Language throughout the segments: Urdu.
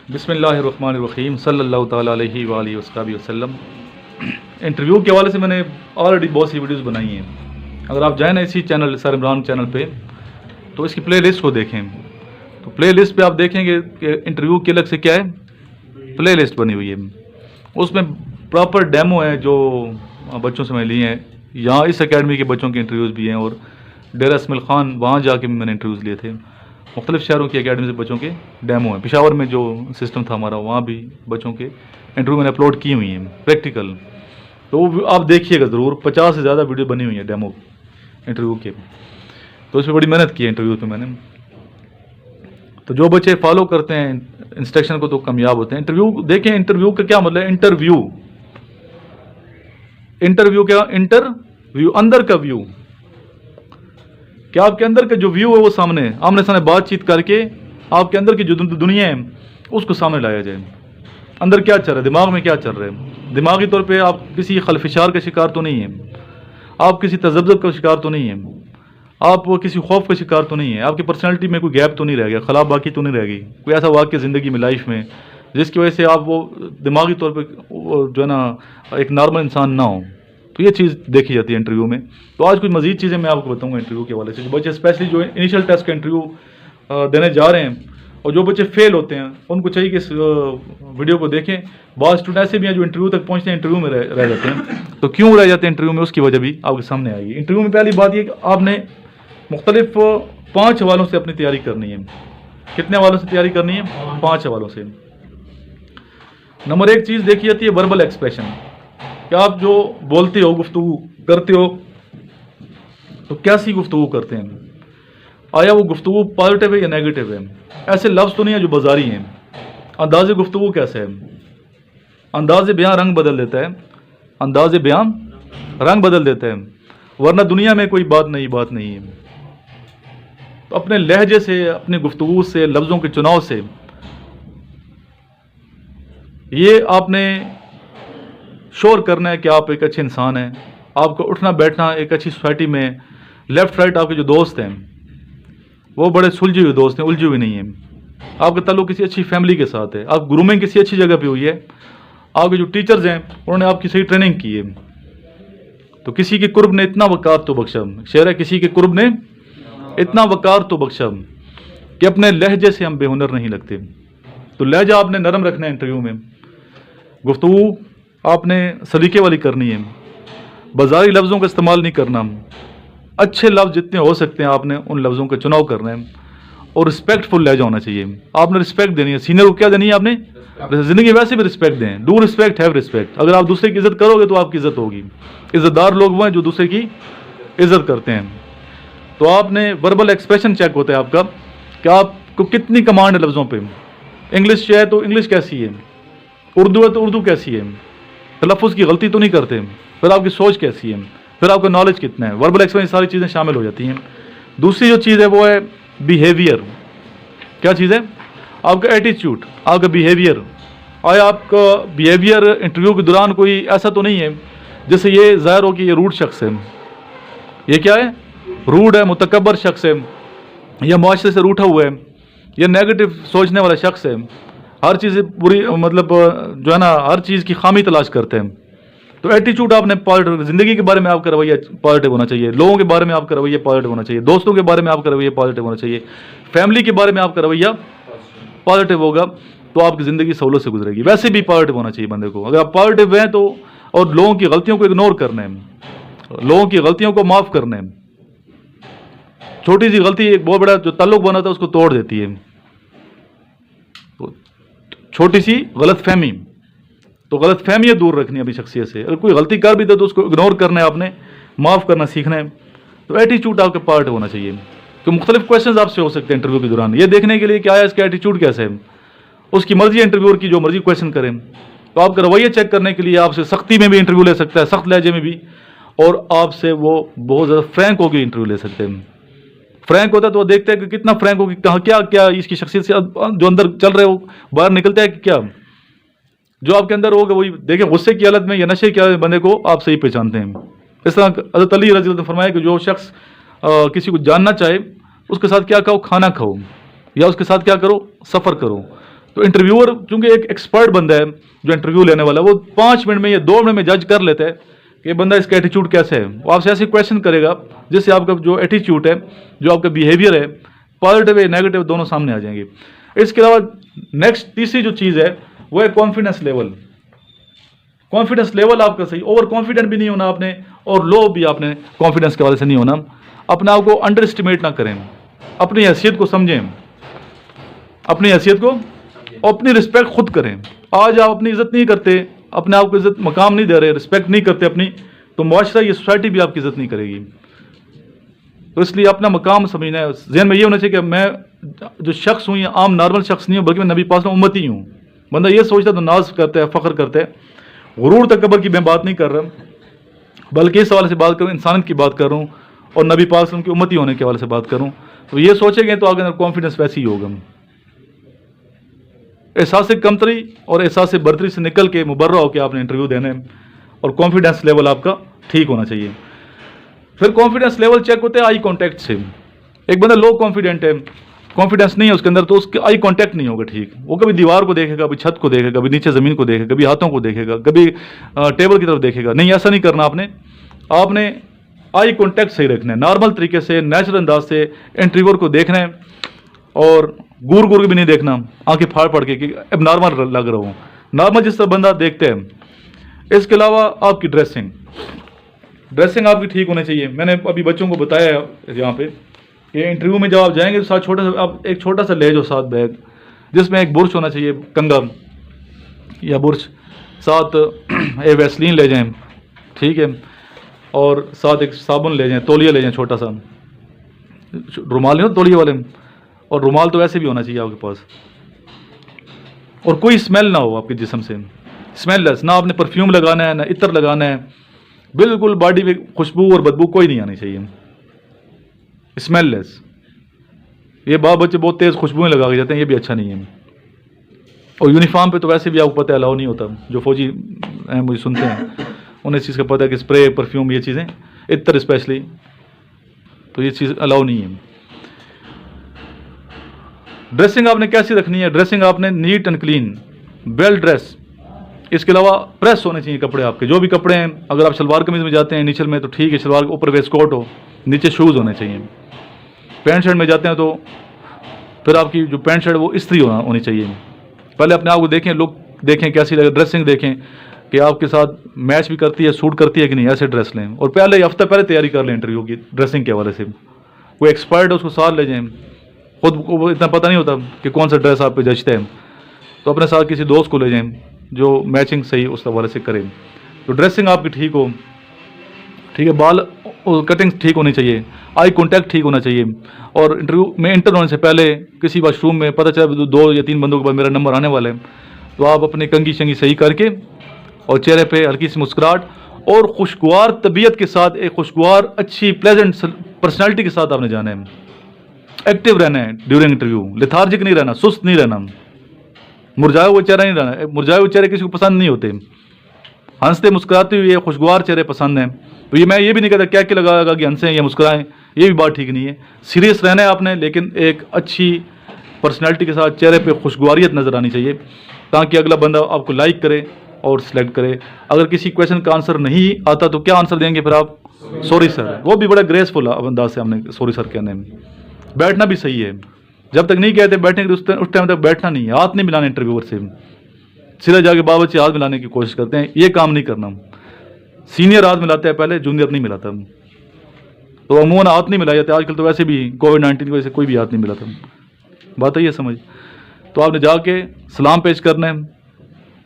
بسم اللہ الرحمن الرحیم صلی اللہ تعالیٰ علیہ وآلہ وصحبہ وسلم۔ انٹرویو کے حوالے سے میں نے آلریڈی بہت سی ویڈیوز بنائی ہیں۔ اگر آپ جائیں نا اسی چینل سر عمران چینل پہ تو اس کی پلے لسٹ کو دیکھیں، تو پلے لسٹ پہ آپ دیکھیں گے کہ انٹرویو کے الگ سے کیا ہے، پلے لسٹ بنی ہوئی ہے۔ اس میں پراپر ڈیمو ہے جو بچوں سے میں لیے ہیں۔ یہاں اس اکیڈمی کے بچوں کے انٹرویوز بھی ہیں، اور ڈیرہ اسماعیل خان وہاں جا کے میں نے انٹرویوز لیے تھے۔ مختلف شہروں کی اکیڈمی سے بچوں کے ڈیمو ہیں۔ پشاور میں جو سسٹم تھا ہمارا، وہاں بھی بچوں کے انٹرویو میں نے اپلوڈ کی ہوئی ہیں پریکٹیکل، تو وہ آپ دیکھیے گا ضرور۔ 50 سے زیادہ ویڈیو بنی ہوئی ہیں ڈیمو انٹرویو کے، تو اس پہ بڑی محنت کی ہے انٹرویو پہ میں نے۔ تو جو بچے فالو کرتے ہیں انسٹرکشن کو تو کامیاب ہوتے ہیں۔ انٹرویو دیکھیں، انٹرویو کا کیا مطلب ہے؟ انٹرویو کیا؟ انٹرویو اندر کا ویو، کہ آپ کے اندر کا جو ویو ہے وہ سامنے آمنے سامنے بات چیت کر کے آپ کے اندر کی جو دنیا ہے اس کو سامنے لایا جائے۔ اندر کیا چل رہا ہے، دماغ میں کیا چل رہا ہے۔ دماغی طور پہ آپ کسی خلفشار کا شکار تو نہیں ہیں، آپ کسی تذبذب کا شکار تو نہیں ہیں، آپ کسی خوف کا شکار تو نہیں ہیں، آپ کی پرسنالٹی میں کوئی گیپ تو نہیں رہ گیا، خلا باقی تو نہیں رہ گئی، کوئی ایسا واقعہ زندگی میں لائف میں جس کی وجہ سے آپ وہ دماغی طور پہ جو ہے نا ایک نارمل انسان نہ ہو۔ تو یہ چیز دیکھی جاتی ہے انٹرویو میں۔ تو آج کچھ مزید چیزیں میں آپ کو بتاؤں گا انٹرویو کے حوالے سے۔ جو بچے اسپیشلی جو انیشیل ٹیسٹ کا انٹرویو دینے جا رہے ہیں اور جو بچے فیل ہوتے ہیں، ان کو چاہیے کہ اس ویڈیو کو دیکھیں۔ بعض اسٹوڈنٹ ایسے بھی ہیں جو انٹرویو تک پہنچتے ہیں انٹرویو میں رہ جاتے ہیں۔ تو کیوں رہ جاتے ہیں انٹرویو میں، اس کی وجہ بھی آپ کے سامنے آئے گی۔ انٹرویو میں پہلی بات یہ کہ آپ نے مختلف 5 حوالوں سے اپنی تیاری کرنی ہے۔ کتنے حوالوں سے تیاری کرنی ہے؟ 5 حوالوں سے۔ نمبر 1 چیز دیکھی جاتی ہے وربل ایکسپریشن، کہ آپ جو بولتے ہو، گفتگو کرتے ہو، تو کیسی گفتگو کرتے ہیں؟ آیا وہ گفتگو پازیٹیو ہے یا نیگیٹو ہے؟ ایسے لفظ تو نہیں ہیں جو بازاری ہیں۔ انداز گفتگو کیسے ہے؟ انداز بیان رنگ بدل دیتا ہے، انداز بیان رنگ بدل دیتا ہے، ورنہ دنیا میں کوئی بات نہیں ہے۔ تو اپنے لہجے سے، اپنے گفتگو سے، لفظوں کے چناؤ سے، یہ آپ نے شور کرنا ہے کہ آپ ایک اچھے انسان ہیں۔ آپ کو اٹھنا بیٹھنا ایک اچھی سوسائٹی میں، لیفٹ رائٹ آپ کے جو دوست ہیں وہ بڑے سلجھے ہوئے دوست ہیں، الجھے ہوئے نہیں ہیں۔ آپ کا تعلق کسی اچھی فیملی کے ساتھ ہے، آپ گرومنگ کسی اچھی جگہ پہ ہوئی ہے، آپ کے جو ٹیچرز ہیں انہوں نے آپ کی صحیح ٹریننگ کی ہے۔ تو کسی کے قرب نے اتنا وقار تو بخشا، شعر ہے کسی کے قرب نے اتنا وقار تو بخشا، کہ اپنے لہجے سے ہم بے ہنر نہیں لگتے۔ تو لہجہ آپ نے نرم رکھنا ہے انٹرویو میں، گفتگو آپ نے سلیقے والی کرنی ہے، بازاری لفظوں کا استعمال نہیں کرنا، اچھے لفظ جتنے ہو سکتے ہیں آپ نے ان لفظوں کا چناؤ کرنا ہے، اور رسپیکٹ فل لہجہ ہونا چاہیے۔ آپ نے رسپیکٹ دینی ہے، سینئر کو کیا دینی ہے آپ نے؟ زندگی ویسے بھی رسپیکٹ دیں، ڈو رسپیکٹ ہیو رسپیکٹ۔ اگر آپ دوسرے کی عزت کرو گے تو آپ کی عزت ہوگی۔ عزت دار لوگ وہ ہیں جو دوسرے کی عزت کرتے ہیں۔ تو آپ نے وربل ایکسپریشن چیک ہوتا ہے آپ کا، کہ آپ کو کتنی کمانڈ ہے لفظوں پہ۔ انگلش ہے تو انگلش کیسی ہے، اردو ہے تو اردو کیسی ہے، تلفظ کی غلطی تو نہیں کرتے، پھر آپ کی سوچ کیسی ہے، پھر آپ کا نالج کتنا ہے۔ وربل ایکسپریشن ساری چیزیں شامل ہو جاتی ہیں۔ دوسری جو چیز ہے وہ ہے بیہیویئر۔ کیا چیز ہے؟ آپ کا ایٹیچیوڈ، آپ کا بیہیویئر۔ آیا آپ کا بیہیویئر انٹرویو کے دوران کوئی ایسا تو نہیں ہے جیسے یہ ظاہر ہو کہ یہ روڈ شخص ہے، یہ کیا ہے؟ روڈ ہے، متکبر شخص ہے، یا معاشرے سے روٹھا ہوا ہے، یا نیگیٹو سوچنے والا شخص ہے، ہر چیز بری، مطلب جو ہے نا ہر چیز کی خامی تلاش کرتے ہیں۔ تو ایٹیچیوڈ آپ نے پازیٹیو، زندگی کے بارے میں آپ کا رویہ پازیٹیو ہونا چاہیے، لوگوں کے بارے میں آپ کا رویہ پازیٹیو ہونا چاہیے، دوستوں کے بارے میں آپ کا رویہ پازیٹیو ہونا چاہیے، فیملی کے بارے میں آپ کا رویہ پازیٹیو ہوگا تو آپ کی زندگی سہولت سے گزرے گی۔ ویسے بھی پازیٹیو ہونا چاہیے بندے کو۔ اگر آپ پازیٹیو ہیں تو، اور لوگوں کی غلطیوں کو اگنور کرنا ہے، لوگوں کی غلطیوں کو معاف کرنا ہے۔ چھوٹی سی غلطی ایک بہت بڑا جو تعلق بنا تھا اس کو توڑ دیتی ہے۔ چھوٹی سی غلط فہمی، تو غلط فہمیاں دور رکھنی ہے اپنی شخصیت سے۔ اگر کوئی غلطی کر بھی دے تو اس کو اگنور کرنا ہے آپ نے، معاف کرنا سیکھنا ہے۔ تو ایٹیچیوڈ آپ کا پارٹ ہونا چاہیے۔ تو مختلف کویشچنز آپ سے ہو سکتے ہیں انٹرویو کے دوران، یہ دیکھنے کے لیے کہ آیا اس کا ایٹیچیوڈ کیسے ہے۔ اس کی مرضی انٹرویور کی جو مرضی کویشچن کریں، تو آپ کا رویہ چیک کرنے کے لیے آپ سے سختی میں بھی انٹرویو لے سکتا ہے، سخت لہجے میں بھی، اور آپ سے وہ بہت زیادہ فرینک ہو کے انٹرویو لے سکتے ہیں۔ فرینک ہوتا ہے تو وہ دیکھتے ہیں کہ کتنا فرینک ہو، کہاں کیا کیا اس کی شخصیت سے جو اندر چل رہے ہو باہر نکلتا ہے کہ کیا جو آپ کے اندر ہوگا وہی دیکھیں، غصے کی حالت میں یا نشے کی حالت میں بندے کو آپ صحیح پہچانتے ہیں۔ اس طرح حضرت علی رضی اللہ عنہ نے فرمایا کہ جو شخص کسی کو جاننا چاہے اس کے ساتھ کیا کھاؤ، کھانا کھاؤ، یا اس کے ساتھ کیا کرو، سفر کرو۔ تو انٹرویور چونکہ ایک ایکسپرٹ بندہ ہے جو انٹرویو لینے والا، وہ 5 منٹ میں یا 2 منٹ میں جج کر لیتا ہے کہ بندہ اس کا ایٹیچیوڈ کیسے ہے. وہ آپ سے ایسے کویشچن کرے گا جس سے آپ کا جو ایٹیچیوڈ ہے، جو آپ کا بیہیویئر ہے، پازیٹیو ہے نیگیٹو دونوں سامنے آ جائیں گے. اس کے علاوہ نیکسٹ تیسری جو چیز ہے وہ ہے کانفیڈنس لیول. کانفیڈنس لیول آپ کا صحیح، اوور کانفیڈنٹ بھی نہیں ہونا آپ نے اور لو بھی آپ نے کانفیڈنس کے حوالے سے نہیں ہونا. اپنے آپ کو انڈر اسٹیمیٹ نہ کریں، اپنی حیثیت کو سمجھیں، اپنی حیثیت کو، اپنی رسپیکٹ خود کریں. آج آپ اپنی عزت نہیں کرتے، اپنے آپ کو عزت مقام نہیں دے رہے، رسپیکٹ نہیں کرتے اپنی، تو معاشرہ، یہ سوسائٹی بھی آپ کی عزت نہیں کرے گی. تو اس لیے اپنا مقام سمجھنا ہے. ذہن میں یہ ہونا چاہیے کہ میں جو شخص ہوں یہ عام نارمل شخص نہیں ہوں، بلکہ میں نبی پاک میں امتی ہوں. بندہ یہ سوچتا ہے تو ناز کرتا ہے، فخر کرتا ہے. غرور تکبر کی میں بات نہیں کر رہا، بلکہ اس حوالے سے بات کروں، انسانیت کی بات کر رہا ہوں اور نبی پاک کی امتی ہونے کے حوالے سے بات کروں. تو یہ سوچیں گے تو آگے کانفیڈنس ویسے ہی ہوگا. احساس کمتری اور احساس برتری سے نکل کے مبرہ ہو کے آپ نے انٹرویو دینا ہے اور کانفیڈنس لیول آپ کا ٹھیک ہونا چاہیے. پھر کانفیڈنس لیول چیک ہوتا ہے آئی کانٹیکٹ سے. ایک بندہ لو کانفیڈنٹ ہے، کانفیڈنس نہیں ہے اس کے اندر، تو اس کے آئی کانٹیکٹ نہیں ہوگا ٹھیک. وہ کبھی دیوار کو دیکھے گا، کبھی چھت کو دیکھے گا، کبھی نیچے زمین کو دیکھے گا، کبھی ہاتھوں کو دیکھے گا، کبھی ٹیبل کی طرف دیکھے گا. نہیں، ایسا نہیں کرنا آپ نے آئی کانٹیکٹ صحیح رکھنا ہے. نارمل طریقے سے، نیچرل انداز سے انٹرویور کو دیکھنا ہے اور گور گور بھی نہیں دیکھنا، آنکھیں پھاڑ پڑ کے کہ اب نارمل لگ رہا ہوں، نارمل جس طرح بندہ دیکھتے ہیں. اس کے علاوہ آپ کی ڈریسنگ آپ کی ٹھیک ہونی چاہیے. میں نے ابھی بچوں کو بتایا یہاں پہ کہ انٹرویو میں جب آپ جائیں گے تو ساتھ ایک چھوٹا سا لے جو ساتھ بیگ، جس میں ایک برش ہونا چاہیے، کنگا یا برش، ساتھ ایک ویسلین لے جائیں، ٹھیک ہے، اور ساتھ ایک صابن لے جائیں، تولیہ لے جائیں، چھوٹا سا رومال نہیں ہو تولیے والے، اور رومال تو ویسے بھی ہونا چاہیے آپ کے پاس. اور کوئی اسمیل نہ ہو آپ کے جسم سے، اسمیل لیس. نہ آپ نے پرفیوم لگانا ہے، نہ عطر لگانا ہے، بالکل باڈی میں خوشبو اور بدبو کوئی نہیں آنی چاہیے، اسمیل لیس. یہ بچے بہت تیز خوشبوئیں لگا کے جاتے ہیں، یہ بھی اچھا نہیں ہے. اور یونیفارم پہ تو ویسے بھی آپ کو پتہ ہے الاؤ نہیں ہوتا. جو فوجی ہیں مجھے سنتے ہیں انہیں اس چیز کا پتہ ہے کہ اسپرے، پرفیوم، یہ چیزیں، عطر اسپیشلی، تو یہ چیز الاؤ نہیں ہے. ڈریسنگ آپ نے کیسی رکھنی ہے؟ ڈریسنگ آپ نے neat and clean, well dress. اس کے علاوہ پریس ہونے چاہیے کپڑے آپ کے، جو بھی کپڑے ہیں. اگر آپ شلوار قمیض میں جاتے ہیں نیچل میں تو ٹھیک ہے، شلوار کے اوپر ویسٹ کوٹ ہو، نیچے شوز ہونے چاہیے. پینٹ شرٹ میں جاتے ہیں تو پھر آپ کی جو پینٹ شرٹ وہ استری ہونی چاہیے. پہلے اپنے آپ کو دیکھیں، لک دیکھیں کیسی لگے، ڈریسنگ دیکھیں کہ آپ کے ساتھ میچ بھی کرتی ہے، سوٹ کرتی ہے کہ نہیں. ایسے ڈریس لیں اور پہلے ہفتہ پہلے تیاری کر لیں انٹرویو کی ڈریسنگ کے حوالے سے. کوئی ایکسپرٹ ہے اس کو ساتھ لے جائیں. خود کو اتنا پتہ نہیں ہوتا کہ کون سا ڈریس آپ پہ جچتا ہے، تو اپنے ساتھ کسی دوست کو لے جائیں جو میچنگ صحیح اس حوالے سے کریں. تو ڈریسنگ آپ کی ٹھیک ہو، ٹھیک ہے، بال کٹنگ ٹھیک ہونی چاہیے، آئی کانٹیکٹ ٹھیک ہونا چاہیے. اور انٹرویو میں انٹر ہونے سے پہلے کسی واش روم میں پتہ چلا 2 یا 3 بندوں کے بعد میرا نمبر آنے والا ہے، تو آپ اپنی کنگھی شنگھی صحیح کر کے اور چہرے پہ ہلکی سی مسکراہٹ اور خوشگوار طبیعت کے ساتھ، ایک خوشگوار اچھی پلیزنٹ پرسنالٹی کے ساتھ آپ نے جانا ہے. ایکٹیو رہنا ہے ڈیورنگ انٹرویو، لیتھارجک نہیں رہنا، سست نہیں رہنا، مرجھائے ہوئے چہرہ نہیں رہنا. مرجھائے ہوئے چہرے کسی کو پسند نہیں ہوتے، ہنستے مسکراتے ہوئے خوشگوار چہرے پسند ہیں. تو میں یہ بھی نہیں کہتا کیا لگا کہ ہنسیں یا مسکرائیں، یہ بھی بات ٹھیک نہیں ہے. سیریس رہنا ہے آپ نے، لیکن ایک اچھی پرسنالٹی کے ساتھ چہرے پہ خوشگواریت نظر آنی چاہیے تاکہ اگلا بندہ آپ کو لائک کرے اور سلیکٹ کرے. اگر کسی کویشچن کا آنسر نہیں آتا تو کیا آنسر دیں گے پھر آپ؟ Sorry sir. وہ بھی بڑا گریسفل انداز سے ہم نے سوری سر کہنے میں. بیٹھنا بھی صحیح ہے، جب تک نہیں کہتے بیٹھنے کے اس ٹائم تک بیٹھنا نہیں ہے. ہاتھ نہیں ملانا انٹرویور سے، سیدھا جا کے باورچی ہاتھ ملانے کی کوشش کرتے ہیں، یہ کام نہیں کرنا. سینئر ہاتھ ملاتے ہیں پہلے، جونیئر نہیں ملاتا. تو عموماً ہاتھ نہیں ملایا جاتے. آج کل تو ویسے بھی کووڈ-19 کی وجہ سے کوئی بھی ہاتھ نہیں ملاتا. بات ہے یہ سمجھ. تو آپ نے جا کے سلام پیش کرنا ہے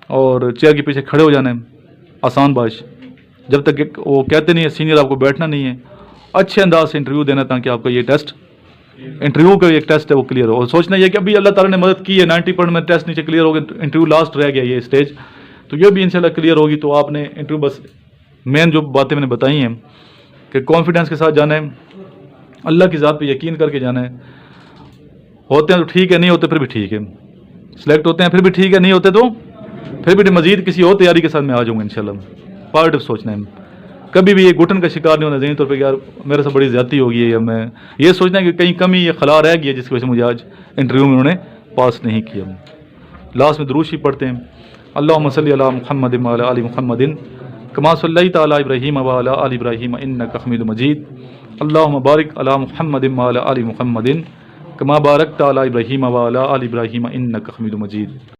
اور چیئر کے پیچھے کھڑے ہو جانا ہے، آسان باش. جب تک کہ وہ کہتے نہیں ہے سینئر آپ کو بیٹھنا نہیں ہے، اچھے انداز سے انٹرویو دینا تاکہ آپ کا یہ ٹیسٹ، انٹرویو کا ایک ٹیسٹ ہے وہ کلیئر ہو. اور سوچنا یہ کہ ابھی اللہ تعالیٰ نے مدد کی ہے، 90% میں ٹیسٹ نیچے کلیئر ہو گیا، انٹرویو لاسٹ رہ گیا یہ اسٹیج، تو یہ بھی انشاءاللہ کلیئر ہوگی. تو آپ نے انٹرویو بس مین جو باتیں میں نے بتائی ہیں کہ کانفیڈنس کے ساتھ جانا ہے، اللہ کی ذات پہ یقین کر کے جانا ہے. ہوتے ہیں تو ٹھیک ہے، نہیں ہوتے پھر بھی ٹھیک ہے. سلیکٹ ہوتے ہیں پھر بھی ٹھیک ہے، نہیں ہوتے تو پھر بھی مزید کسی اور تیاری کے ساتھ میں آ جاؤں گا انشاءاللہ. پازیٹیو سوچنا ہے، کبھی بھی یہ گھٹن کا شکار نہیں ہونا ذہنی طور پہ کہ یار میرے سے بڑی زیادتی ہوگی ہے، یا میں یہ سوچنا ہے کہ کہیں کمی یا خلا رہ گئی ہے جس کی وجہ سے مجھے آج انٹرویو میں انہوں نے پاس نہیں کیا. لاسٹ میں دروشی پڑھتے ہیں، اللہم صلی علی محمد وعلی آل محمد کما صلیت علی ابراہیم وعلی آل ابراہیم انک حمید مجید، اللہم بارک علی محمد وعلی آل محمد کما بارکت علی ابراہیم وعلی آل ابراہیم انک حمید مجید۔